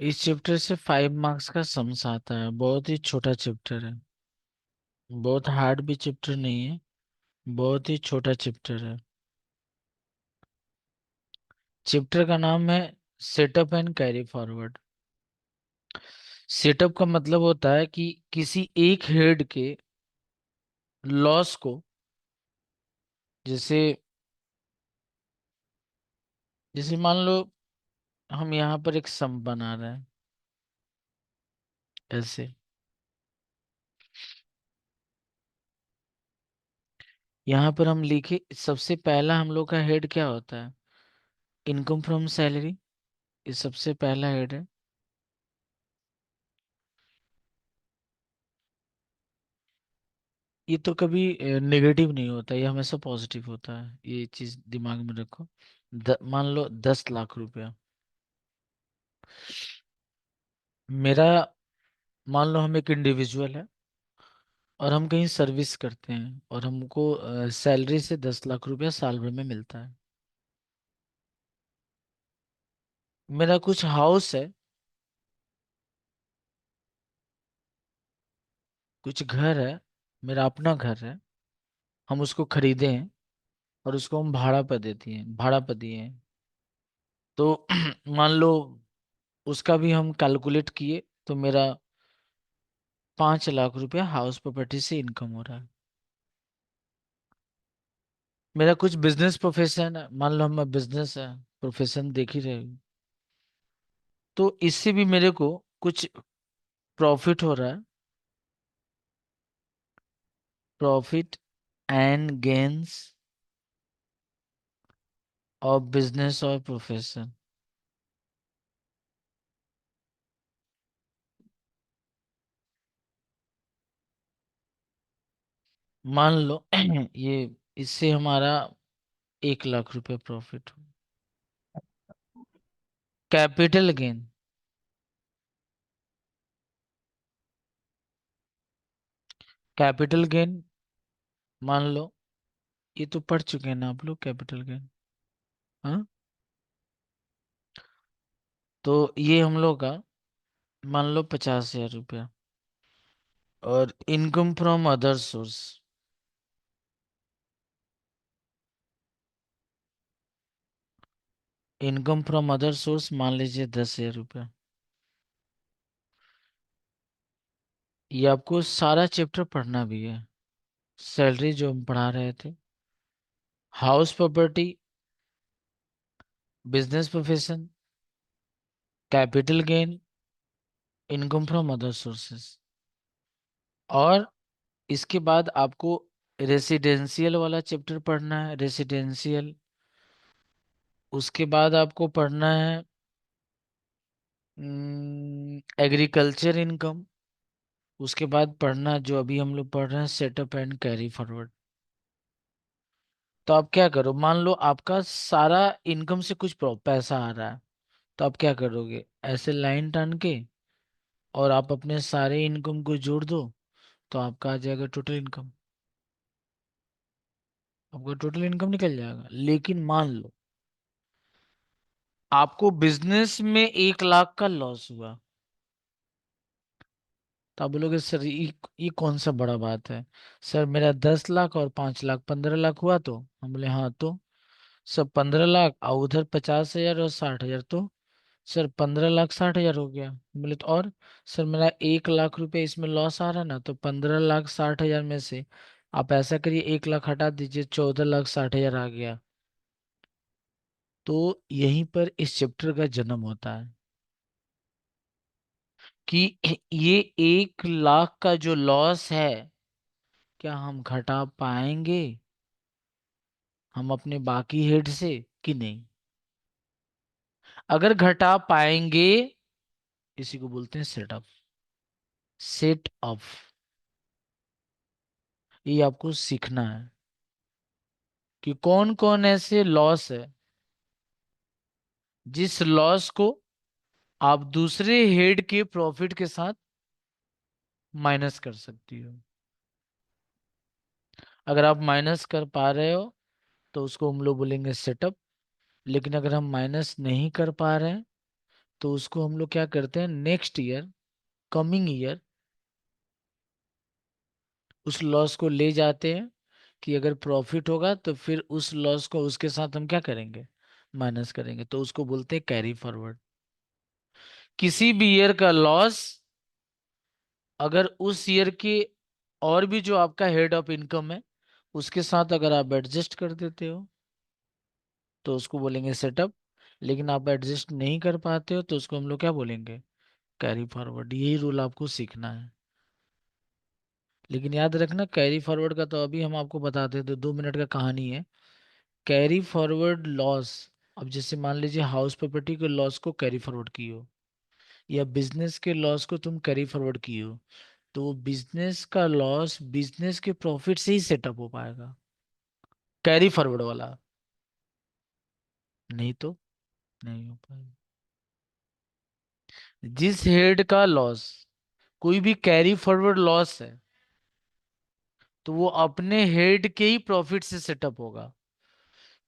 इस चैप्टर से 5 मार्क्स का सम्स आता है। बहुत ही छोटा चैप्टर है। बहुत हार्ड भी चैप्टर नहीं है। बहुत ही छोटा चैप्टर है। चैप्टर का नाम है setup and carry forward. Setup का मतलब होता है कि किसी एक हेड के लॉस को, जैसे जैसे मान लो हम यहाँ पर एक सम बना रहे हैं ऐसे। यहाँ पर हम लिखे, सबसे पहला हम लोग का हेड क्या होता है? Income from salary. ये सबसे पहला हेड है। ये तो कभी नेगेटिव नहीं होता, ये हमेशा पॉजिटिव होता है। ये चीज दिमाग में रखो। मान लो 10 लाख रुपया मेरा। मान लो हम एक इंडिविजुअल है और हम कहीं सर्विस करते हैं और हमको सैलरी से 10 लाख रुपया साल भर में मिलता है। मेरा कुछ हाउस है, कुछ घर है, मेरा अपना घर है। हम उसको खरीदे हैं और उसको हम भाड़ा पर दिए हैं। तो मान लो उसका भी हम कैलकुलेट किए तो मेरा 5 लाख रुपया हाउस प्रॉपर्टी से इनकम हो रहा है। मेरा कुछ बिजनेस प्रोफेशन है, मान लो हम बिजनेस है, प्रोफेशन देख ही रहे हो। तो इससे भी मेरे को कुछ प्रॉफिट हो रहा है। Profit and gains of business और प्रोफेशन। मान लो ये इससे हमारा 1 लाख रुपया प्रॉफिट हो। Capital gain. कैपिटल गेन मान लो, ये तो पढ़ चुके हैं ना आप लोग, कैपिटल गेन। हाँ, तो ये हम लोग का मान लो 50,000 रुपया। और income from other source. Income from other source मान लीजिए 10,000 रुपया। ये आपको सारा चैप्टर पढ़ना भी है। सैलरी जो हम पढ़ा रहे थे, house property, business profession, capital gain, income from other sources. और इसके बाद आपको रेसिडेंशियल वाला चैप्टर पढ़ना है, रेसिडेंशियल। उसके बाद आपको पढ़ना है एग्रीकल्चर इनकम। उसके बाद पढ़ना जो अभी हम लोग पढ़ रहे हैं, सेटअप एंड कैरी फॉरवर्ड। तो आप क्या करो, मान लो आपका सारा इनकम से कुछ पैसा आ रहा है, तो आप क्या करोगे? ऐसे लाइन टान के और आप अपने सारे इनकम को जोड़ दो, तो आपका आ जाएगा टोटल इनकम। आपका टोटल इनकम निकल जाएगा। लेकिन मान लो आपको बिजनेस में 1 लाख का लॉस हुआ, तो आप बोलोगे सर ये कौन सा बड़ा बात है? सर मेरा 10 लाख और 5 लाख 15 लाख हुआ। तो हम बोले हाँ, तो सब 15 लाख और उधर 50,000 और 60,000, तो सर 15 लाख 60,000 हो गया। बोले तो और सर मेरा 1 लाख रुपए इसमें लॉस आ रहा है ना, तो 15 लाख 60,000 में से आप ऐसा करिए 1 लाख हटा दीजिए, 14 लाख 60,000 आ गया। तो यहीं पर इस चैप्टर का जन्म होता है कि ये 1 लाख का जो लॉस है, क्या हम घटा पाएंगे हम अपने बाकी हेड से कि नहीं? अगर घटा पाएंगे, इसी को बोलते हैं सेटअप। Set up. ये आपको सीखना है कि कौन कौन ऐसे लॉस है जिस लॉस को आप दूसरे हेड के प्रॉफिट के साथ माइनस कर सकती हो। अगर आप माइनस कर पा रहे हो तो उसको हम लोग बोलेंगे सेटअप। लेकिन अगर हम माइनस नहीं कर पा रहे हैं तो उसको हम लोग क्या करते हैं, नेक्स्ट ईयर, कमिंग ईयर, उस लॉस को ले जाते हैं कि अगर प्रॉफिट होगा तो फिर उस लॉस को उसके साथ हम क्या करेंगे, माइनस करेंगे, तो उसको बोलते हैं कैरी फॉरवर्ड। किसी भी ईयर का लॉस अगर उस ईयर के और भी जो आपका हेड ऑफ इनकम है उसके साथ अगर आप एडजस्ट कर देते हो तो उसको बोलेंगे सेटअप। लेकिन आप एडजस्ट नहीं कर पाते हो तो उसको हम लोग क्या बोलेंगे, कैरी फॉरवर्ड। यही रूल आपको सीखना है। लेकिन याद रखना, कैरी फॉरवर्ड का तो अभी हम आपको बताते थे, 2 मिनट का कहानी है। कैरी फॉरवर्ड लॉस, अब जैसे मान लीजिए हाउस प्रॉपर्टी के लॉस को कैरी फॉरवर्ड की हो, या बिजनेस के लॉस को तुम कैरी फॉरवर्ड की हो, तो बिजनेस का लॉस बिजनेस के प्रॉफिट से ही सेटअप हो पाएगा, कैरी फॉरवर्ड वाला। नहीं तो नहीं हो पाएगा। जिस हेड का लॉस कोई भी कैरी फॉरवर्ड लॉस है तो वो अपने हेड के ही प्रॉफिट से सेटअप होगा,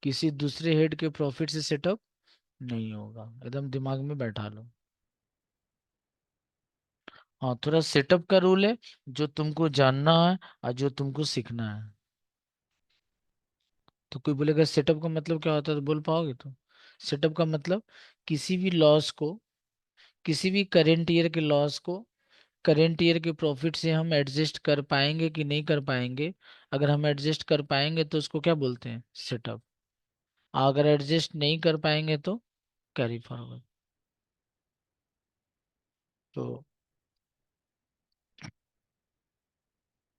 किसी दूसरे हेड के प्रॉफिट से सेटअप नहीं होगा। एकदम दिमाग में बैठा लो। हाँ, थोड़ा सेटअप का रूल है जो तुमको जानना है और जो तुमको सीखना है। तो कोई बोलेगा सेटअप का मतलब क्या होता है, तो बोल पाओगे तो। सेटअप का मतलब किसी भी लॉस को, किसी भी करेंट ईयर के लॉस को करेंट ईयर के प्रॉफिट से हम एडजस्ट कर पाएंगे कि नहीं कर पाएंगे। अगर हम एडजस्ट कर पाएंगे तो उसको क्या बोलते हैं, सेटअप। अगर एडजस्ट नहीं कर पाएंगे तो कैरी फॉरवर्ड। तो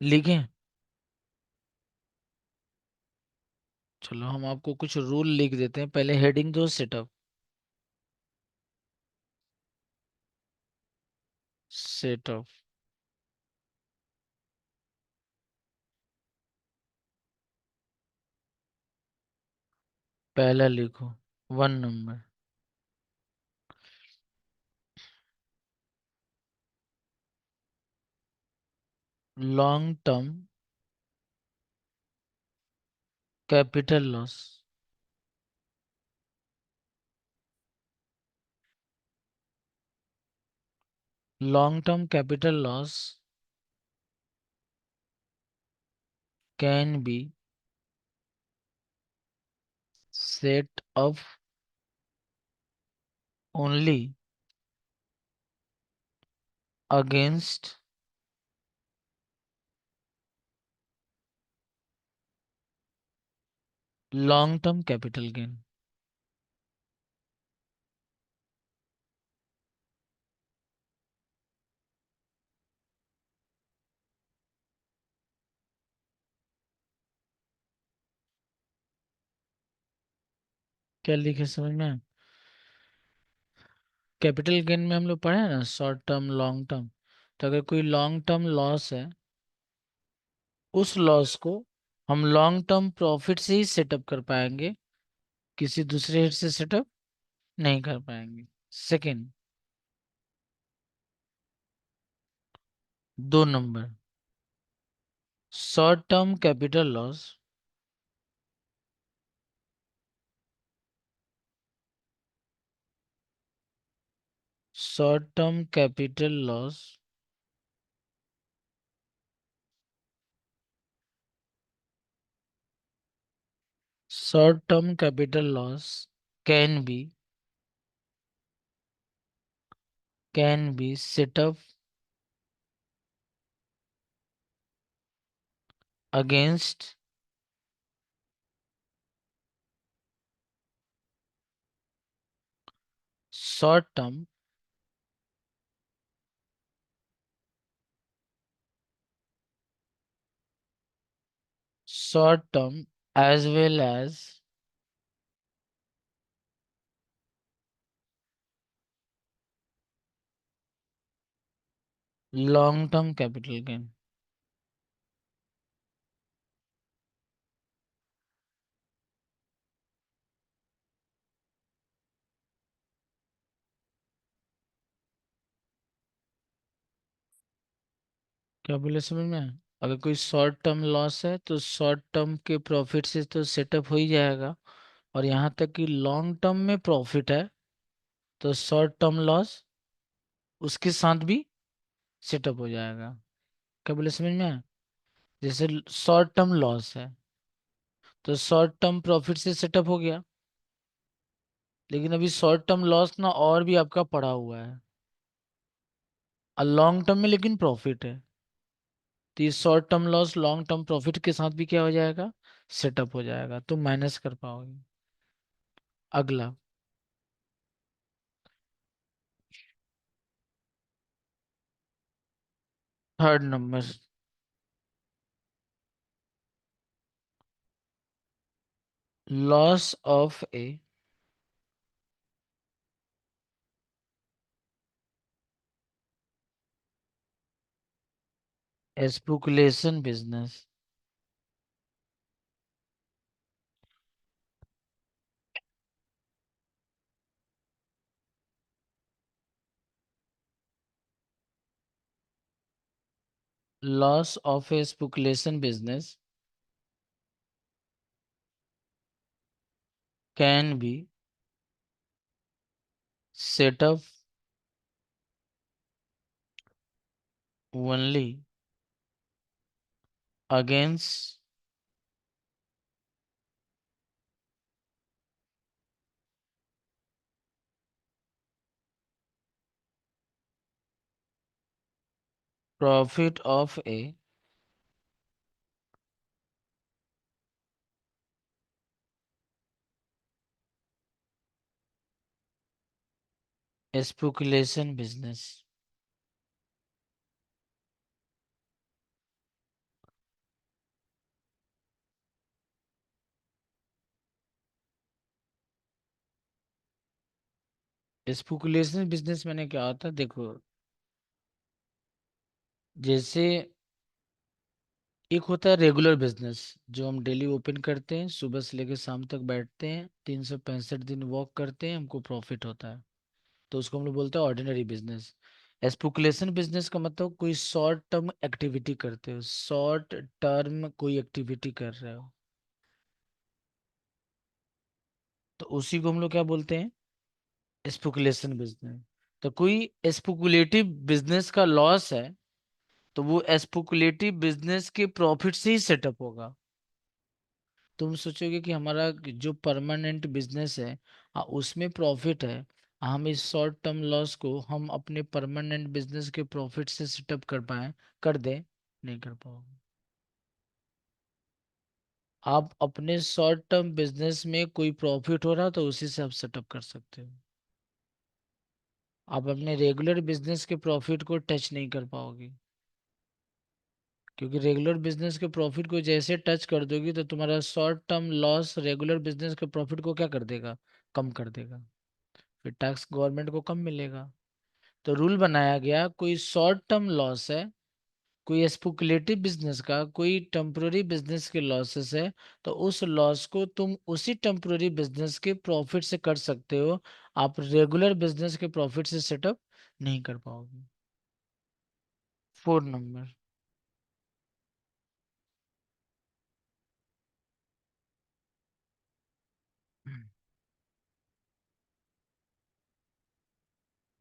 लिखें, चलो हम आपको कुछ रूल लिख देते हैं। पहले हेडिंग दो, सेटअप। सेटअप पहला लिखो, 1 number. Long term capital loss. Long term capital loss can B set up only against long term capital gain. क्या लिखे समझ में आया? कैपिटल गेन में हम लोग पढ़े हैं ना, शॉर्ट टर्म लॉन्ग टर्म। तो अगर कोई लॉन्ग टर्म लॉस है, उस लॉस को हम लॉन्ग टर्म प्रॉफिट से ही सेटअप कर पाएंगे, किसी दूसरे हेड से सेटअप नहीं कर पाएंगे। Second, 2 number, short term capital loss short term capital loss short term capital loss can be setup against short term as well as long term capital gain. क्या बोले समझ में आया? अगर कोई शॉर्ट टर्म लॉस है तो शॉर्ट टर्म के प्रॉफिट से तो सेटअप हो ही जाएगा, और यहाँ तक कि लॉन्ग टर्म में प्रॉफिट है तो शॉर्ट टर्म लॉस उसके साथ भी सेटअप हो जाएगा। क्या बोले, समझ में आया? जैसे शॉर्ट टर्म लॉस है तो शॉर्ट टर्म प्रॉफिट से सेटअप हो गया, लेकिन अभी शॉर्ट टर्म लॉस ना और भी आपका पड़ा हुआ है और लॉन्ग टर्म में लेकिन प्रॉफिट है। तो ये short term loss long term profit के साथ भी क्या हो जाएगा, सेटअप हो जाएगा, तो माइनस कर पाओगे। अगला, third number, loss of A speculation business. Loss of A speculation business can be setup only against profit of A speculation business. Speculation business मैंने क्या होता है, देखो, जैसे एक होता है रेगुलर बिजनेस जो हम डेली ओपन करते हैं, सुबह से लेकर शाम तक बैठते हैं, 365 दिन वॉक करते हैं, हमको प्रॉफिट होता है, तो उसको हम लोग बोलते हैं ऑर्डिनरी बिजनेस। स्पेकुलेशन बिजनेस का मतलब कोई शॉर्ट टर्म एक्टिविटी करते हो, शॉर्ट टर्म कोई एक्टिविटी कर रहे हो, तो उसी को हम लोग क्या बोलते हैं, स्पेकुलेशन बिजनेस। तो कोई स्पेकुलेटिव बिजनेस का लॉस है तो वो स्पेकुलेटिव बिजनेस के प्रॉफिट से ही सेटअप होगा। तुम सोचोगे कि हमारा जो परमानेंट बिजनेस है उसमें प्रॉफिट है, हम इस शॉर्ट टर्म लॉस को हम अपने परमानेंट बिजनेस के प्रॉफिट से सेटअप कर पाए, कर दे, नहीं कर पाओगे। आप अपने शॉर्ट टर्म बिजनेस में कोई प्रॉफिट हो रहा तो उसी से आप सेटअप कर सकते हो। आप अपने रेगुलर बिजनेस के प्रॉफिट को टच नहीं कर पाओगे, क्योंकि रेगुलर बिजनेस के प्रॉफिट को जैसे टच कर दोगी तो तुम्हारा short term loss regular business के प्रॉफिट को क्या कर देगा, कम कर देगा, फिर टैक्स गवर्नमेंट को कम मिलेगा। तो रूल बनाया गया, कोई शॉर्ट टर्म लॉस है, कोई स्पेकुलेटिव बिजनेस का कोई टेम्पररी बिजनेस के लॉसेस है, तो उस लॉस को तुम उसी टेम्पररी बिजनेस के प्रॉफिट से कर सकते हो, आप रेगुलर बिजनेस के प्रॉफिट से सेटअप नहीं कर पाओगे। 4 number,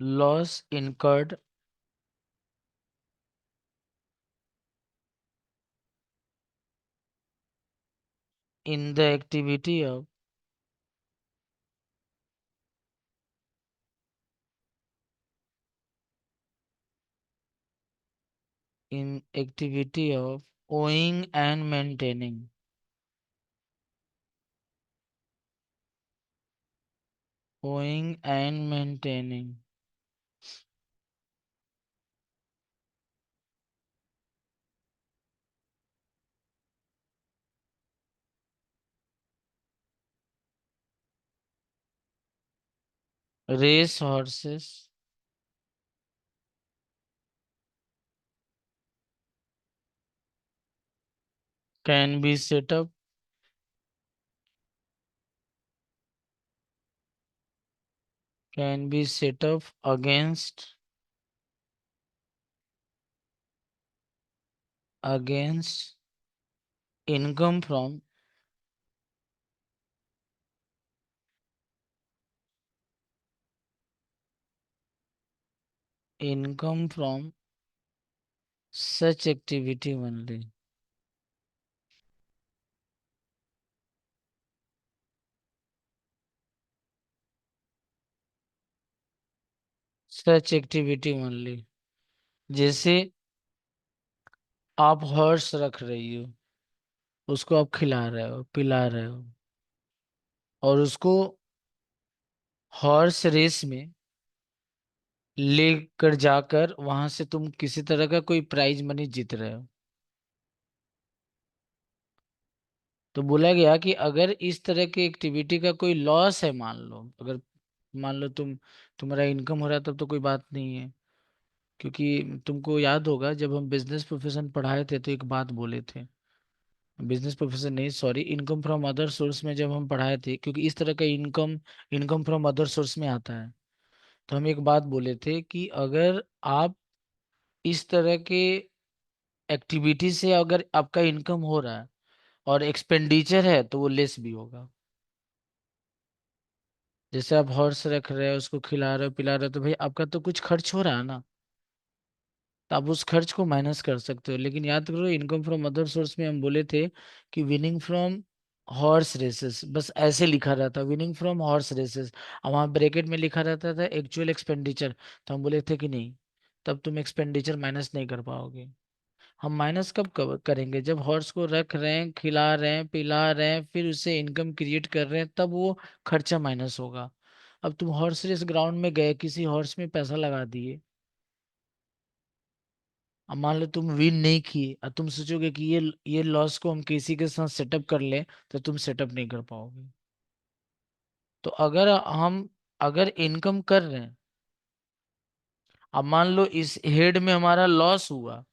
loss incurred in the activity of in activity of owing and maintaining, owing and maintaining race horses can be set up against against income from income from such activity only. Such activity only, जैसे आप horse रख रही हो, उसको आप खिला रहे हो पिला रहे हो, और उसको हॉर्स रेस में लेकर जाकर वहां से तुम किसी तरह का कोई प्राइज मनी जीत रहे हो। तो बोला गया कि अगर इस तरह की एक्टिविटी का कोई लॉस है, मान लो, अगर मान लो तुम्हारा इनकम हो रहा है, तब तो कोई बात नहीं है। क्योंकि तुमको याद होगा जब हम बिजनेस प्रोफेशन पढ़ाए थे तो एक बात बोले थे, बिजनेस प्रोफेशन नहीं sorry, income from other source में जब हम पढ़ाए थे, क्योंकि इस तरह का income income from other source में आता है। तो हम एक बात बोले थे कि अगर आप इस तरह के एक्टिविटी से अगर आपका इनकम हो रहा है और एक्सपेंडिचर है तो वो लेस भी होगा। जैसे आप हॉर्स रख रहे हो, उसको खिला रहे हो पिला रहे हो, तो भाई आपका तो कुछ खर्च हो रहा है ना, तो आप उस खर्च को माइनस कर सकते हो। लेकिन याद करो, इनकम फ्रॉम अदर सोर्स में हम बोले थे कि विनिंग फ्रॉम हॉर्स रेसेस, बस ऐसे लिखा रहता, विनिंग फ्रॉम हॉर्स रेसेस, और वहाँ ब्रैकेट में लिखा रहता था एक्चुअल एक्सपेंडिचर। तो हम बोले थे कि नहीं, तब तुम एक्सपेंडिचर माइनस नहीं कर पाओगे। हम माइनस कब कब करेंगे, जब हॉर्स को रख रहे हैं खिला रहे हैं पिला रहे हैं फिर उससे इनकम क्रिएट कर रहे हैं, तब वो खर्चा माइनस होगा। अब तुम हॉर्स रेस ग्राउंड में गए, किसी हॉर्स में पैसा लगा दिए, अब मान लो तुम विन नहीं किए, अब तुम सोचोगे कि ये लॉस को हम किसी के साथ सेटअप कर ले, तो तुम सेटअप नहीं कर पाओगे। तो अगर हम अगर इनकम कर रहे हैं, अब मान लो इस हेड में हमारा लॉस हुआ,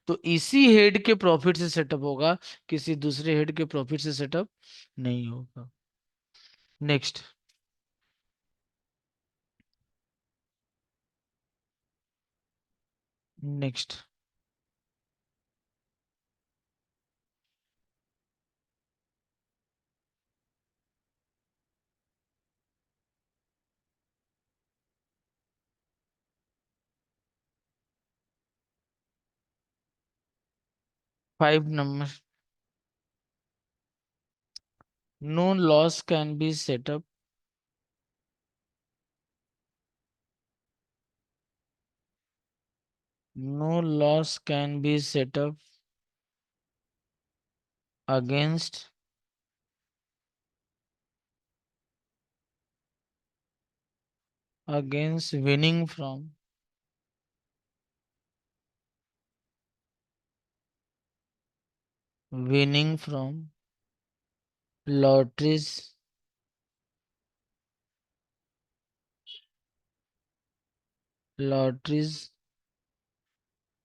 तो इसी हेड के प्रॉफिट से सेटअप होगा, किसी दूसरे हेड के प्रॉफिट से सेटअप नहीं होगा। Next. Next. 5 number. No loss can be setup no loss can be setup against winning from winning from lotteries lotteries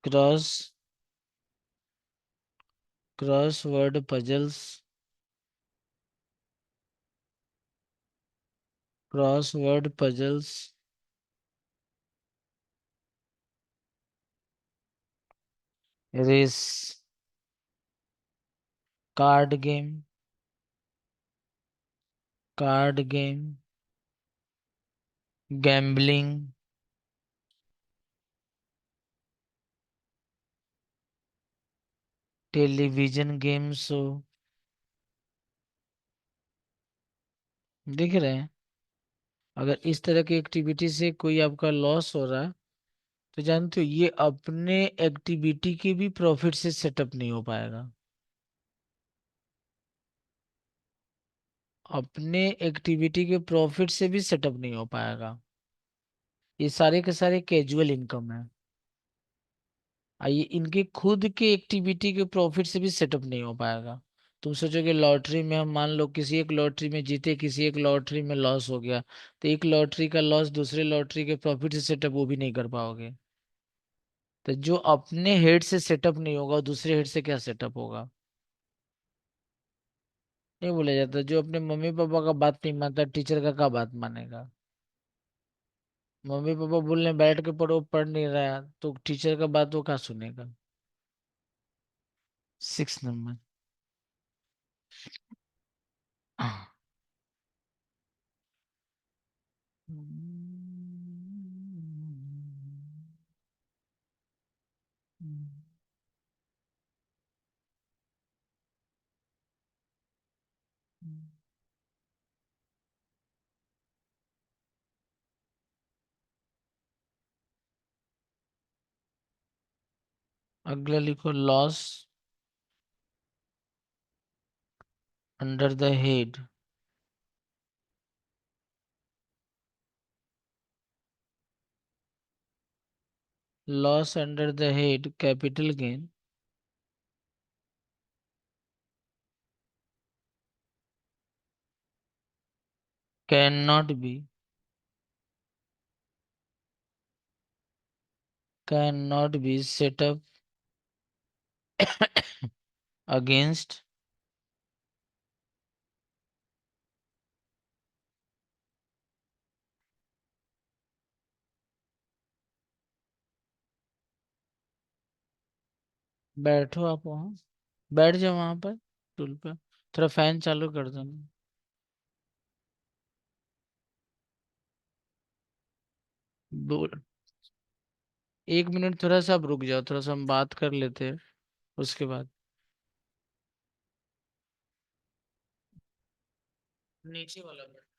crossword puzzles word puzzles race card game gambling television game show. दिख रहे हैं? अगर इस तरह की activity से कोई आपका लॉस हो रहा है, तो जानते हो ये अपने एक्टिविटी के भी प्रॉफिट से सेटअप नहीं हो पाएगा। अपने एक्टिविटी के प्रॉफिट से भी सेटअप नहीं हो पाएगा। ये सारे के सारे कैजुअल इनकम है। आइए, इनके खुद के एक्टिविटी के प्रॉफिट से भी सेटअप नहीं हो पाएगा। तुम सोचोगे लॉटरी में हम मान लो किसी एक लॉटरी में जीते, किसी एक लॉटरी में लॉस हो गया, तो एक लॉटरी का लॉस दूसरे लॉटरी के प्रॉफिट से सेटअप वो भी नहीं कर पाओगे। तो जो अपने हेड से सेटअप नहीं होगा, दूसरे हेड से क्या सेटअप होगा? ये बोला जाता है, जो अपने मम्मी पापा का बात नहीं मानता, टीचर का क्या बात मानेगा? मम्मी पापा बोलने बैठ के पढ़ो, पढ़ नहीं रहा है, तो टीचर का बात वो क्या सुनेगा? 6 नंबर। अगला लिखो, loss under the head. Loss under the head capital gain can not B, can not be set up against, बैठो आप वहाँ, बैठ जाओ वहां पर टूल पे, थोड़ा फैन चालू कर दो ना। बोल, 1 मिनट थोड़ा सा आप रुक जाओ, थोड़ा सा हम बात कर लेते हैं उसके बाद। नीचे वाला बटन।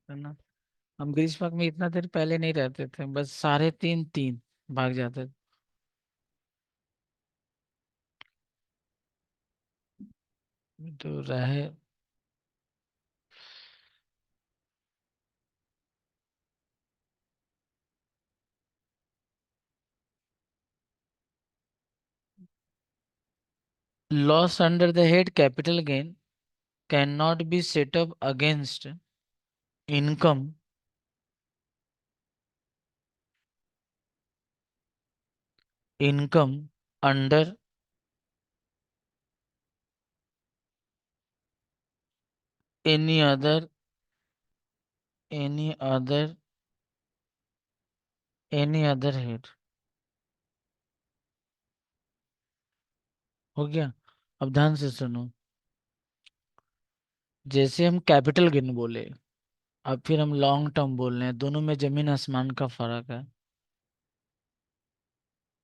है ना। हम ग्रीष्म में इतना देर पहले नहीं रहते थे, बस 3:30 भाग जाते थे। तो रहे। Loss under the head capital gain can not be set up against income income under any other any other any other head. हो गया। अब ध्यान से सुनो। जैसे हम कैपिटल गेन बोले, अब फिर हम लॉन्ग टर्म बोल रहे हैं, दोनों में जमीन आसमान का फर्क है।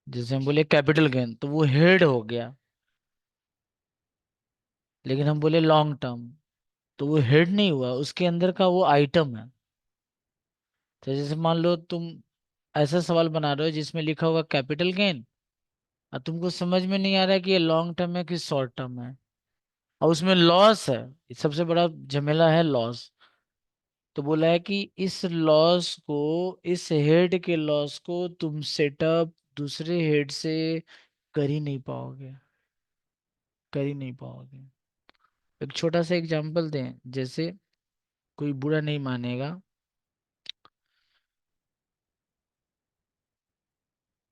जैसे हम बोले कैपिटल गेन तो वो हेड हो गया, लेकिन हम बोले लॉन्ग टर्म तो वो हेड नहीं हुआ, उसके अंदर का वो आइटम है। तो जैसे मान लो तुम ऐसा सवाल बना रहे हो जिसमें लिखा हुआ कैपिटल गेन, और तुमको समझ में नहीं आ रहा है कि ये लॉन्ग टर्म है कि शॉर्ट टर्म है, और उसमें लॉस है। सबसे बड़ा झमेला है लॉस। तो बोला है कि इस लॉस को, इस हेड के लॉस को तुम सेटअप दूसरे हेड से कर ही नहीं पाओगे, कर ही नहीं पाओगे। एक छोटा सा एग्जांपल दें, जैसे कोई बुरा नहीं मानेगा,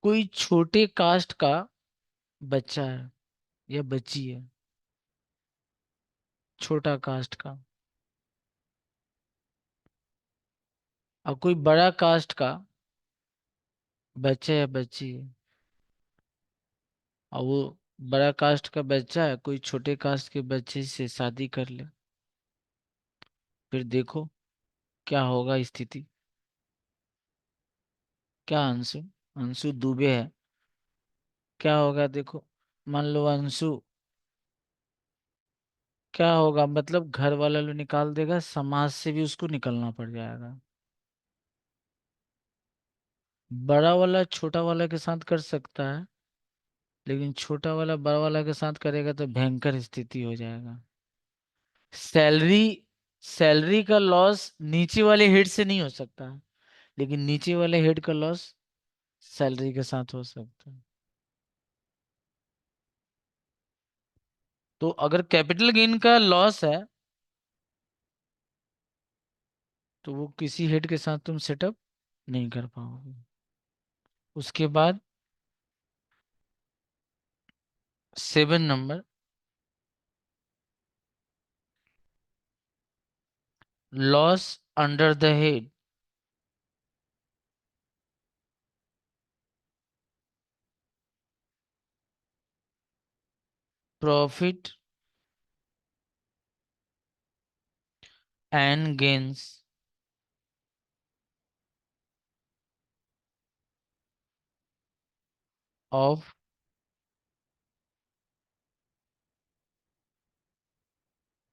कोई छोटे कास्ट का बच्चा है या बच्ची है, छोटा कास्ट का, और कोई बड़ा कास्ट का बच्चा या बच्ची है, और वो बड़ा कास्ट का बच्चा है कोई छोटे कास्ट के बच्चे से शादी कर ले, फिर देखो क्या होगा स्थिति। क्या अंशु, अंशु दुबे है, क्या होगा देखो। मान लो अंशु, क्या होगा मतलब घर वाला लोग निकाल देगा, समाज से भी उसको निकलना पड़ जाएगा। बड़ा वाला छोटा वाला के साथ कर सकता है, लेकिन छोटा वाला बड़ा वाला के साथ करेगा तो भयंकर स्थिति हो जाएगा। सैलरी सैलरी का लॉस नीचे वाले हेड से नहीं हो सकता, लेकिन नीचे वाले हेड का लॉस सैलरी के साथ हो सकता है। तो अगर कैपिटल गेन का लॉस है तो वो किसी हेड के साथ तुम सेटअप नहीं कर पाओगे। उसके बाद 7 नंबर, loss under the head profit and gains of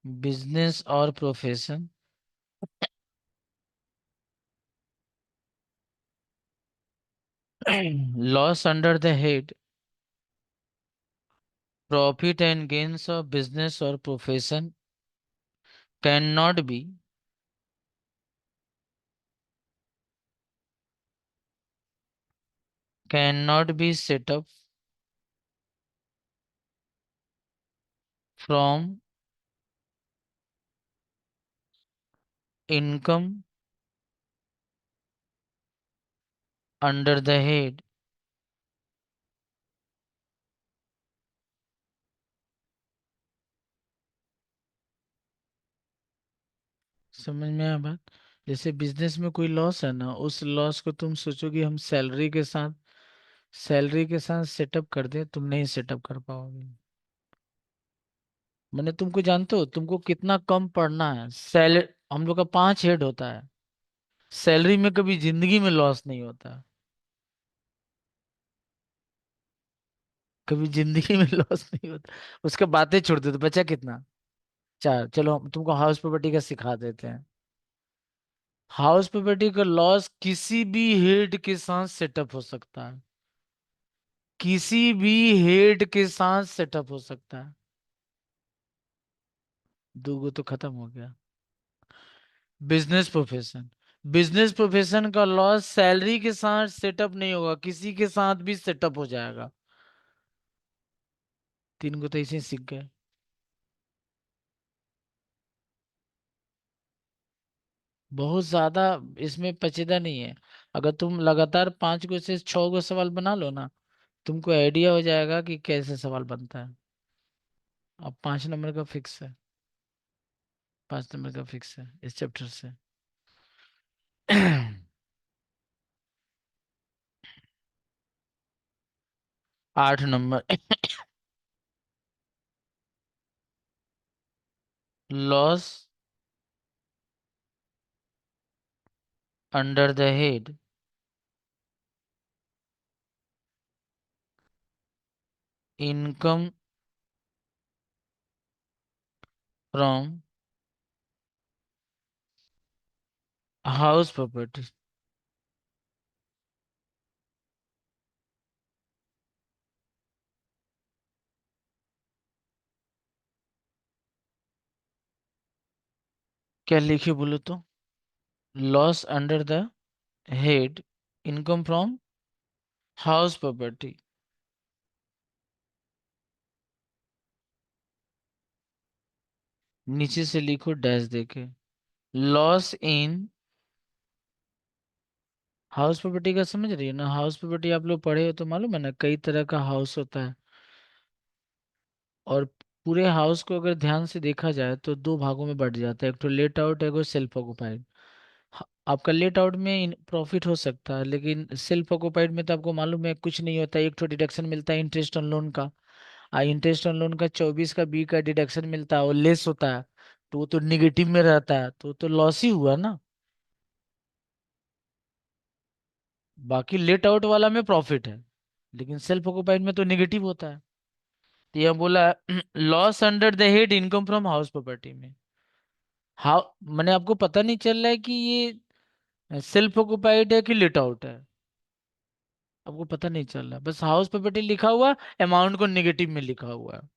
business और profession loss under the head profit and gains of business और profession can not be set up from income under the head. समझ में आया बात। जैसे बिजनेस में कोई loss है ना, उस लॉस को तुम सोचो कि हम सैलरी के साथ सेटअप कर दे, तुम नहीं सेटअप कर पाओगे। मैंने तुमको जानते हो तुमको कितना कम पढ़ना है। हम लोग का 5 हेड होता है, सैलरी में कभी जिंदगी में लॉस नहीं होता, कभी जिंदगी में लॉस नहीं होता। उसके बातें छोड़ दो तो बचा कितना, 4। चलो हम तुमको हाउस प्रॉपर्टी का सिखा देते हैं। हाउस प्रॉपर्टी का लॉस किसी भी हेड के साथ सेटअप हो सकता है, किसी भी हेड के साथ सेटअप हो सकता है। दूगो तो खत्म हो गया। बिजनेस प्रोफेशन, बिजनेस प्रोफेशन का लॉस सैलरी के साथ सेटअप नहीं होगा, किसी के साथ भी सेटअप हो जाएगा। तीन को तो ऐसे ही सीख गए। बहुत ज्यादा इसमें पेचीदा नहीं है। अगर तुम लगातार 5 को से 6 को सवाल बना लो ना, तुमको आइडिया हो जाएगा कि कैसे सवाल बनता है। अब 5 नंबर का फिक्स है, 5 नंबर का फिक्स है इस चैप्टर से। 8 number. Loss under the head income from house property. क्या लिखे बोलो तो? Loss under the head income from house property. नीचे से लिखो डैश देके। लॉस इन हाउस प्रॉपर्टी का समझ रही हो ना? हाउस प्रॉपर्टी आप लोग पढ़े हो तो मालूम है ना, कई तरह का हाउस होता है। और पूरे हाउस को अगर ध्यान से देखा जाए तो दो भागों में बढ़ जाता है, एक तो लेट आउट, एक सेल्फ ऑक्युपाइड। आपका लेट आउट में प्रॉफिट हो सकता है, लेकिन सेल्फ ऑक्युपाइड में तो आपको मालूम है कुछ नहीं होता है। एक तो डिडक्शन मिलता है इंटरेस्ट ऑन लोन का, इंटरेस्ट ऑन लोन का 24 का बी का डिडक्शन मिलता है, वो लेस होता है, तो वो तो निगेटिव में रहता है, तो लॉस ही हुआ ना। बाकी लेट आउट वाला में प्रॉफिट है, लेकिन सेल्फ ऑक्युपाइड में तो निगेटिव होता है। तो यह बोला loss under the head income from house property में। हाउ मैंने आपको पता नहीं चल रहा है कि ये सेल्फ ऑक्युपाइड है कि लेट आउट है? आपको पता नहीं चल रहा, बस हाउस प्रॉपर्टी लिखा हुआ, अमाउंट को नेगेटिव में लिखा हुआ है।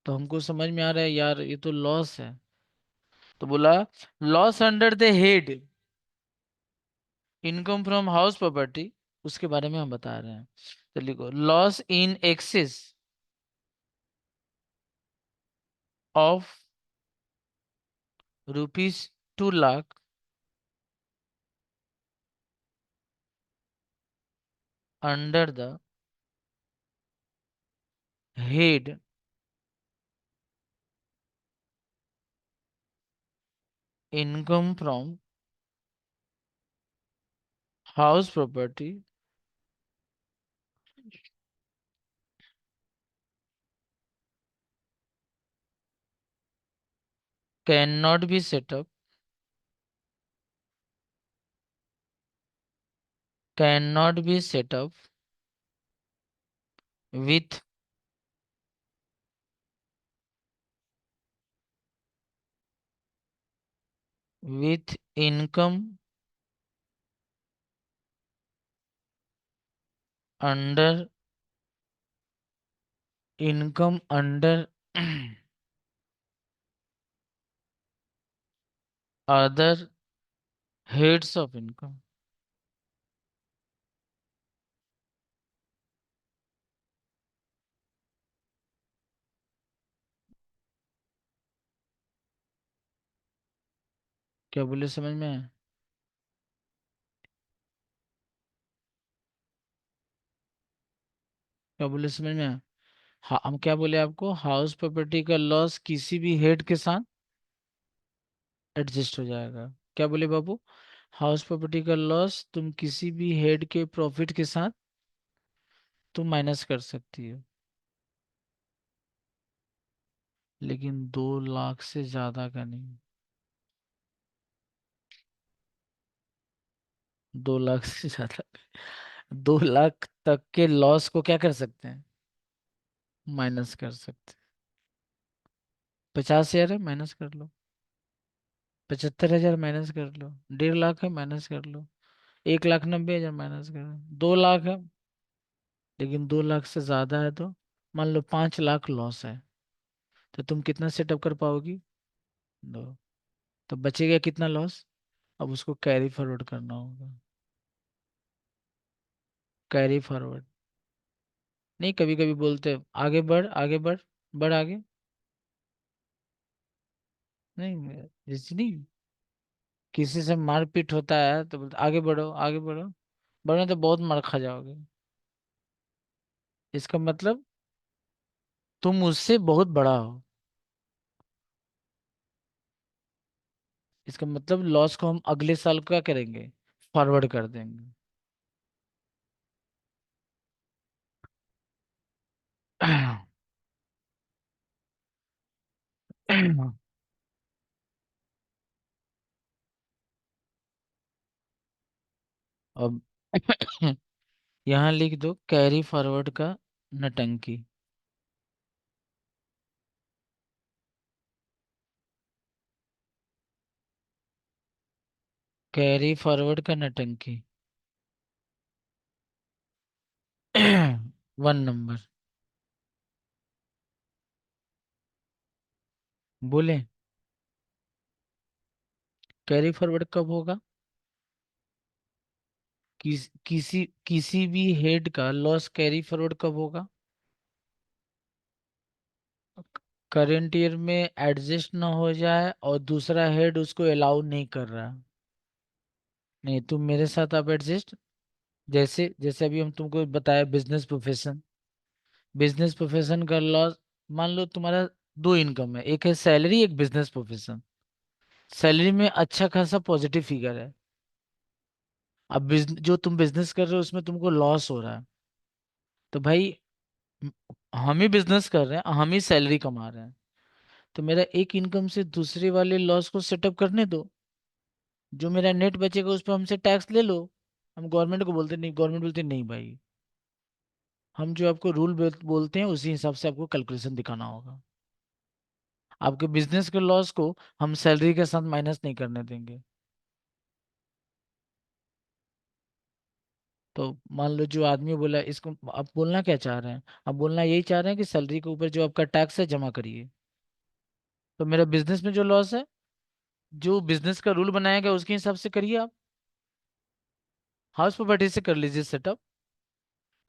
तो हमको समझ में आ रहा है यार ये तो लॉस है। तो बोला loss under the head income from house property, उसके बारे में हम बता रहे हैं। तो लिखो loss in excess of ₹2 lakh under the head income from house property can not be set up, can not be set up with with income under income under other heads of income. क्या बोले समझ में आया? क्या बोले समझ में आया? हाँ, हम क्या बोले आपको, हाउस प्रॉपर्टी का लॉस किसी भी हेड के साथ एडजस्ट हो जाएगा। क्या बोले बाबू? हाउस प्रॉपर्टी का लॉस तुम किसी भी हेड के प्रॉफिट के साथ तुम माइनस कर सकती हो, लेकिन 2 लाख से ज्यादा का नहीं। 2 लाख से ज्यादा, 2 लाख तक के लॉस को क्या कर सकते हैं? माइनस कर सकते हैं। 50 शेयर है, माइनस कर लो। 75,000 माइनस कर लो। 1.5 लाख है, माइनस कर लो। 1,90,000 माइनस कर लो। 2 लाख है, लेकिन 2 लाख से ज्यादा है तो मान लो 5 लाख लॉस है, तो तुम कितना सेटअप कर पाओगी? दो। तो बचेगा कितना लॉस? अब उसको कैरी फॉरवर्ड करना होगा। Carry forward. नहीं, कभी कभी बोलते हैं, आगे बढ़ आगे बढ़, बढ़ आगे। नहीं, जैसे नहीं, किसी से मारपीट होता है तो बोलते आगे बढ़ो आगे बढ़ो। बढ़ो तो बहुत मार खा जाओगे। इसका मतलब तुम उससे बहुत बड़ा हो। इसका मतलब लॉस को हम अगले साल क्या करेंगे? फॉरवर्ड कर देंगे। अब यहाँ लिख दो कैरी फॉरवर्ड का नटंकी। कैरी फॉरवर्ड का नटंकी। 1 नंबर। बोले कैरी फॉरवर्ड कब होगा? किसी किसी भी हेड का लॉस कैरी फॉरवर्ड कब होगा? करंट ईयर में एडजस्ट ना हो जाए और दूसरा हेड उसको अलाउ नहीं कर रहा। नहीं, तुम मेरे साथ आप एडजस्ट। जैसे जैसे अभी हम तुमको बताया बिजनेस प्रोफेशन। बिजनेस प्रोफेशन का लॉस, मान लो तुम्हारा दो इनकम है, एक है सैलरी, एक बिजनेस प्रोफेशन। सैलरी में अच्छा खासा पॉजिटिव फिगर है। अब जो तुम बिजनेस कर रहे हो उसमें तुमको लॉस हो रहा है। तो भाई, म- हम ही बिजनेस कर रहे हैं, हम ही सैलरी कमा रहे हैं। तो मेरा एक इनकम से दूसरे वाले लॉस को सेटअप करने दो। जो मेरा नेट बचेगा उस पर हमसे टैक्स ले लो। हम गवर्नमेंट को बोलते नहीं, गवर्नमेंट बोलते नहीं भाई, हम जो आपको रूल बोलते हैं उसी हिसाब से आपको कैलकुलेशन दिखाना होगा। आपके बिजनेस के लॉस को हम सैलरी के साथ माइनस नहीं करने देंगे। तो मान लो जो आदमी बोला, इसको आप बोलना क्या चाह रहे हैं? आप बोलना यही चाह रहे हैं कि सैलरी के ऊपर जो आपका टैक्स है जमा करिए। तो मेरा बिजनेस में जो लॉस है, जो बिजनेस का रूल बनाया गया उसके हिसाब से करिए आप। हाउस प्रॉपर्टी से कर लीजिए सेटअप,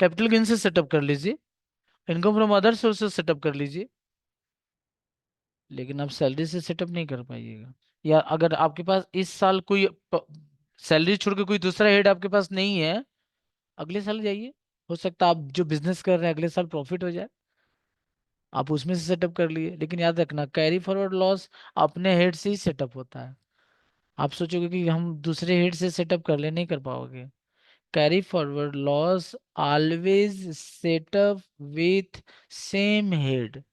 कैपिटल गेन से सेटअप कर लीजिए, income from other sources setup कर लीजिए। लेकिन आप सैलरी से सेटअप नहीं कर पाइएगा। या अगर आपके पास इस साल कोई सैलरी छोड़ के कोई दूसरा हेड आपके पास नहीं है, अगले साल जाइए। हो सकता है आप जो बिजनेस कर रहे हैं अगले साल प्रॉफिट हो जाए, आप उसमें से सेटअप कर लिए। लेकिन याद रखना, कैरी फॉरवर्ड लॉस अपने हेड से ही सेटअप होता है। आप सोचोगे कि हम दूसरे हेड से सेटअप कर ले, नहीं कर पाओगे। Carry forward loss always setup with same head.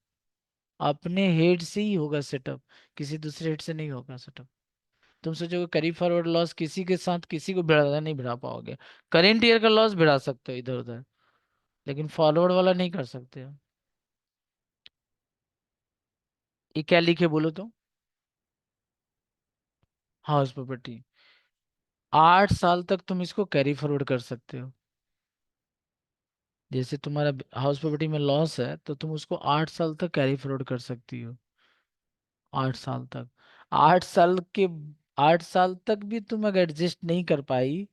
अपने हेड से ही होगा सेटअप, किसी दूसरे हेड से नहीं होगा सेटअप। तुम सोचोगे कैरी फॉरवर्ड लॉस किसी के साथ किसी को भिड़ा नहीं भिड़ा पाओगे। करेंट ईयर का लॉस भिड़ा सकते हो इधर उधर, लेकिन फॉरवर्ड वाला नहीं कर सकते हो। ये क्या लिखे बोलो तो? House property. 8 साल तक तुम इसको कैरी फॉरवर्ड कर सकते हो। जैसे तुम्हारा हाउस प्रॉपर्टी में लॉस है तो तुम उसको 8 साल तक कैरी फॉरवर्ड कर सकती हो। 8 साल तक। 8 साल के 8 साल तक भी तुम अगर एडजस्ट नहीं कर पाई,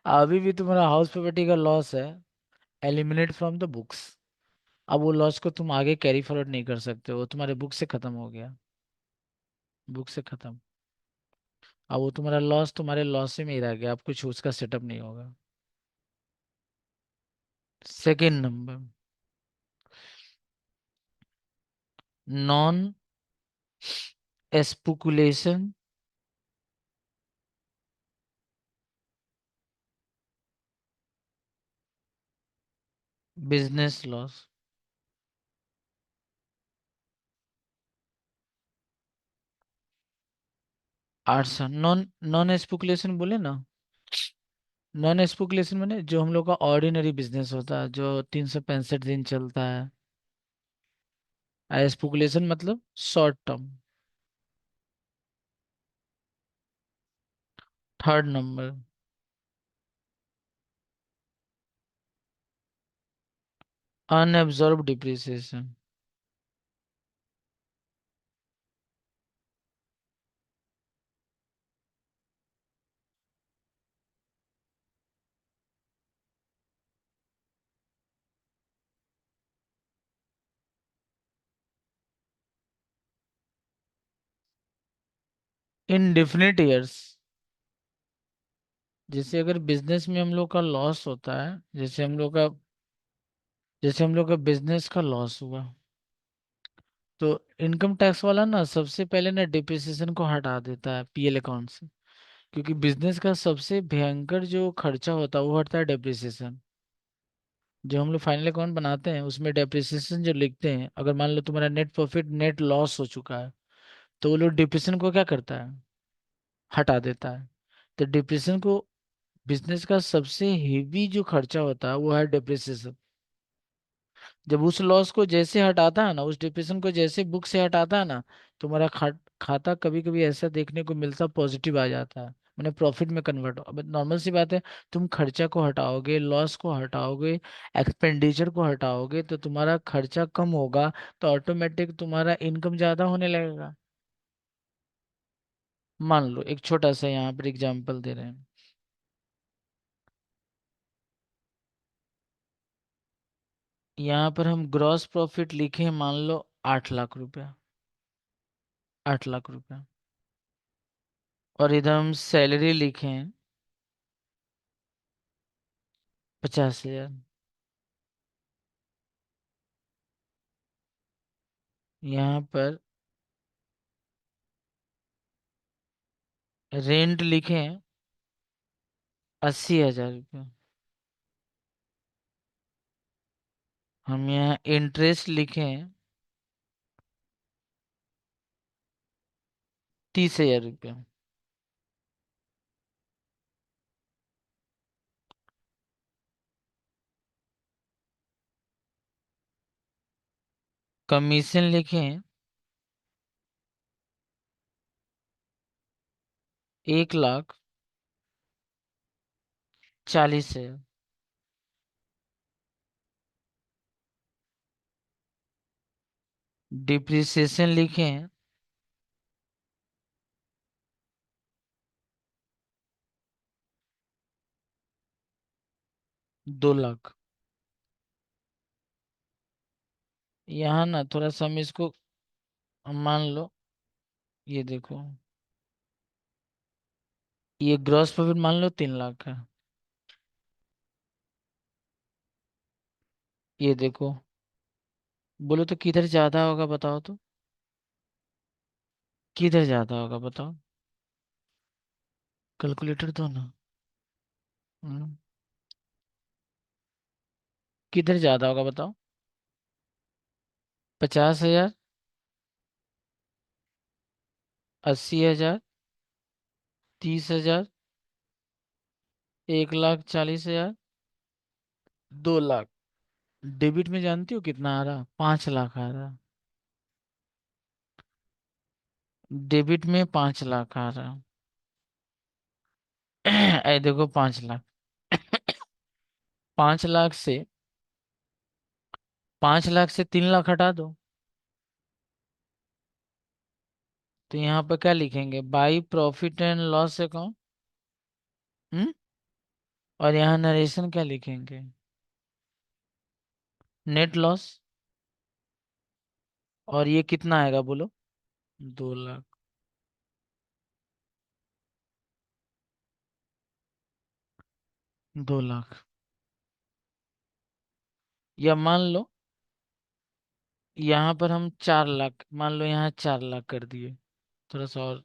अभी भी तुम्हारा हाउस प्रॉपर्टी का लॉस है, एलिमिनेट फ्रॉम द बुक्स। अब वो लॉस को तुम आगे कैरी फॉरवर्ड नहीं कर सकते, वो तुम्हारे बुक से खत्म हो गया। बुक से खत्म। अब वो तुम्हारा लॉस तुम्हारे लॉस में ही रह गया, अब कुछ उसका सेटअप नहीं होगा। Second number, non speculation business loss. 8 साल नॉन नॉन एस्पुकुलेशन बोले ना। नॉन एस्पुकुलेशन मैंने जो हम लोग का ऑर्डिनरी बिजनेस होता है जो 365 दिन चलता है। एस्पुकुलेशन मतलब short term. Third number. Unabsorbed depreciation. Indefinite years. जैसे अगर बिजनेस में हम लोग का लॉस होता है, जैसे हम लोग का बिजनेस का लॉस हुआ, तो इनकम टैक्स वाला ना सबसे पहले ना डिप्रिसिएशन को हटा देता है पीएल अकाउंट से। क्योंकि बिजनेस का सबसे भयंकर जो खर्चा होता है वो होता है डेप्रिसिएशन। जो हम लोग फाइनल अकाउंट बनाते हैं उसमें डेप्रिसिएशन जो लिखते हैं, अगर मान लो तुम्हारा नेट प्रॉफिट नेट लॉस हो चुका है, तो वो लोग डिप्रिसिएशन को क्या करता है, हटा देता है। तो डिप्रिसिएशन को, बिजनेस का सबसे हेवी जो खर्चा होता है वो है डिप्रिसिएशन। जब उस लॉस को जैसे हटाता है ना, उस डिप्रेशन को जैसे बुक से हटाता है ना, तुम्हारा खाता कभी कभी ऐसा देखने को मिलता पॉजिटिव आ जाता है, मैंने प्रॉफिट में कन्वर्ट हो। अब नॉर्मल सी बात है, तुम खर्चा को हटाओगे, लॉस को हटाओगे, एक्सपेंडिचर को हटाओगे, तो तुम्हारा खर्चा कम होगा, तो ऑटोमेटिक तुम्हारा इनकम ज्यादा होने लगेगा। मान लो एक छोटा सा यहाँ पर एग्जांपल दे रहे हैं। यहाँ पर हम ग्रॉस प्रॉफिट लिखे, मान लो 8 लाख रुपया, 8 लाख रुपया। और इधर हम सैलरी लिखे हैं 50 हजार। यहाँ पर रेंट लिखे हैं 80 हजार रुपये। हम यहाँ इंटरेस्ट लिखे हैं 30 हजार रुपये। कमीशन लिखे हैं 1,40,000। डिप्रिसिएशन लिखे हैं 2 लाख। यहाँ ना थोड़ा सा हम इसको, मान लो, ये देखो, ये ग्रॉस प्रॉफिट मान लो 3 लाख है। ये देखो, बोलो तो किधर ज्यादा होगा बताओ तो, किधर ज्यादा होगा बताओ। कैलकुलेटर दो ना। हम्म, किधर ज्यादा होगा बताओ। 50 हजार, 80 हजार, 30 हजार, 1,40,000, 2 लाख। डेबिट में जानती हो कितना आ रहा, 5 लाख आ रहा। डेबिट में 5 लाख आ रहा। ऐ देखो 5 लाख। 5 लाख से, 5 लाख से 3 लाख हटा दो, तो यहाँ पर क्या लिखेंगे, by profit and loss account. Hmm. और यहाँ नरेशन क्या लिखेंगे, नेट लॉस। और ये कितना आएगा बोलो, 2 लाख। 2 लाख। या मान लो यहाँ पर हम 4 लाख, मान लो यहाँ 4 लाख कर दिए, थोड़ा सा और,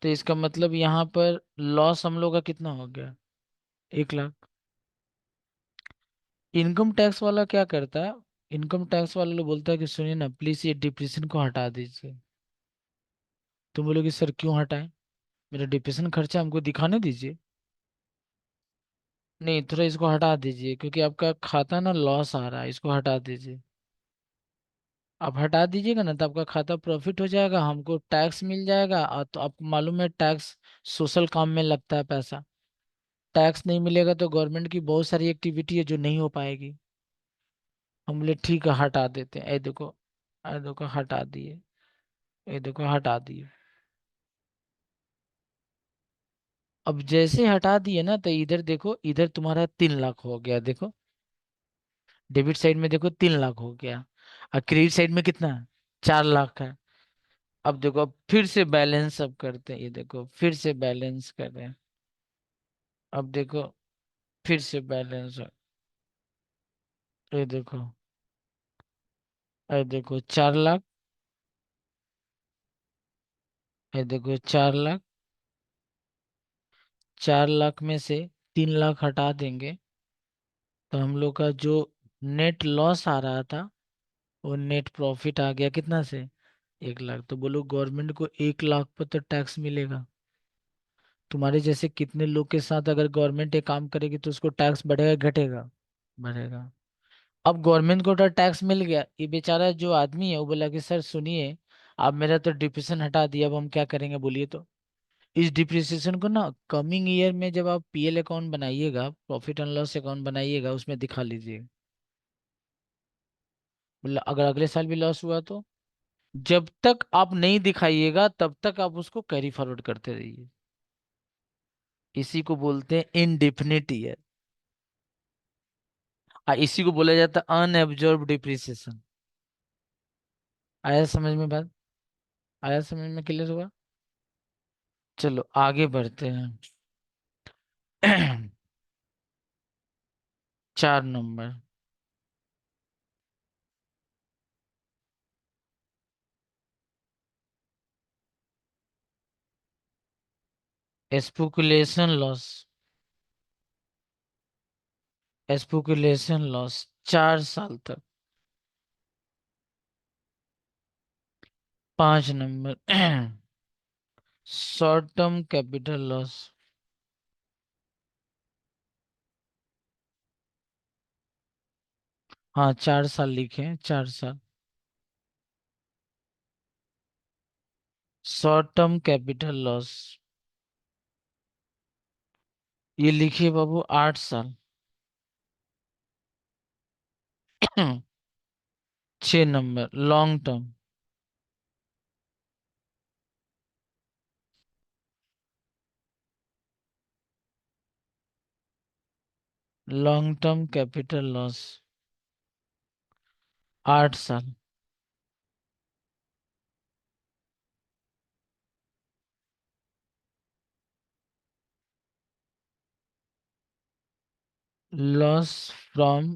तो इसका मतलब यहाँ पर लॉस हम लोग का कितना हो गया, 1 लाख। इनकम टैक्स वाला क्या करता है, इनकम टैक्स वाला लोग बोलता है कि सुनिए ना प्लीज ये डिप्रेशन को हटा दीजिए। तुम बोलोगे सर क्यों हटाएं, मेरा डिप्रेशन खर्चा हमको दिखाने दीजिए। नहीं, थोड़ा इसको हटा दीजिए क्योंकि आपका खाता ना लॉस आ रहा है, इसको हटा दीजिए। आप हटा दीजिएगा ना तो आपका खाता प्रॉफिट हो जाएगा, हमको टैक्स मिल जाएगा। और तो आपको मालूम है टैक्स सोशल काम में लगता है पैसा। टैक्स नहीं मिलेगा तो गवर्नमेंट की बहुत सारी एक्टिविटी है जो नहीं हो पाएगी। हम बोले ठीक है हटा देते हैं। ये देखो हटा दिए। ये देखो हटा दिए। अब जैसे हटा दिए ना तो इधर देखो, इधर तुम्हारा 3 लाख हो गया देखो। डेबिट साइड में देखो 3 लाख हो गया। और क्रेडिट साइड में कितना है? 4 लाख है। अब देखो, अब फिर से बैलेंस अब करते हैं। ये देखो फिर से बैलेंस कर रहे हैं। अब देखो फिर से बैलेंस। ये देखो, ये देखो 4 लाख। ये देखो 4 लाख। 4 लाख में से 3 लाख हटा देंगे तो हम लोग का जो नेट लॉस आ रहा था वो नेट प्रॉफिट आ गया कितना से? 1 लाख। तो बोलो गवर्नमेंट को 1 लाख पर तो टैक्स मिलेगा। तुम्हारे जैसे कितने लोग के साथ अगर गवर्नमेंट ये काम करेगी तो उसको टैक्स बढ़ेगा घटेगा? बढ़ेगा। अब गवर्नमेंट को तो टैक्स मिल गया, ये बेचारा जो आदमी है वो बोला कि सर सुनिए, आप मेरा तो डिप्रेशन हटा दिया, अब हम क्या करेंगे बोलिए तो। इस डिप्रिसिएशन को ना कमिंग ईयर में जब आप पीएल अकाउंट बनाइएगा, प्रॉफिट एंड लॉस अकाउंट बनाइएगा, उसमें दिखा लीजिए। मतलब अगर अगले साल भी लॉस हुआ तो जब तक आप नहीं दिखाइएगा तब तक आप उसको कैरी फॉरवर्ड करते रहिए। इसी को बोलते हैं इनडिफिनिट ईयर। इसी को बोला जाता है अनएब्जॉर्ब डिप्रिसिएशन। आया समझ में बात? आया समझ में? क्लियर हुआ? चलो आगे बढ़ते हैं। 4 number. Speculation loss. Speculation loss 4 साल तक। 5 number. Short term capital loss. हाँ 4 साल लिखे हैं, 4 साल। शॉर्ट टर्म कैपिटल लॉस ये लिखिए बाबू 8 साल। 6 number long term. Long term capital loss 8 साल। Loss from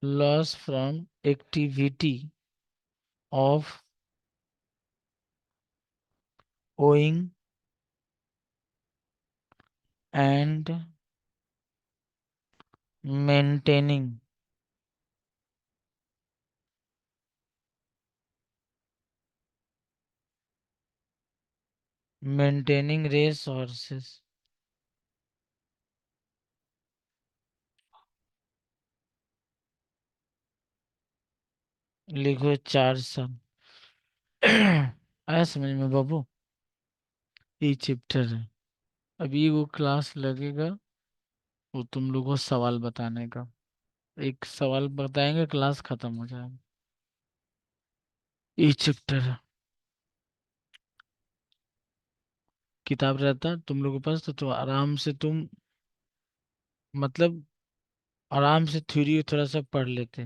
loss from activity of owing and maintaining maintaining resources. लिखो 4 साल। आया समझ में बाबू? ये चैप्टर है। अभी वो क्लास लगेगा, वो तुम लोगों को सवाल बताने का। एक सवाल बताएंगे क्लास खत्म हो जाएगा। ये चैप्टर है। किताब रहता तुम लोगों के पास तो आराम से तुम, मतलब आराम से थ्योरी थोड़ा सा पढ़ लेते।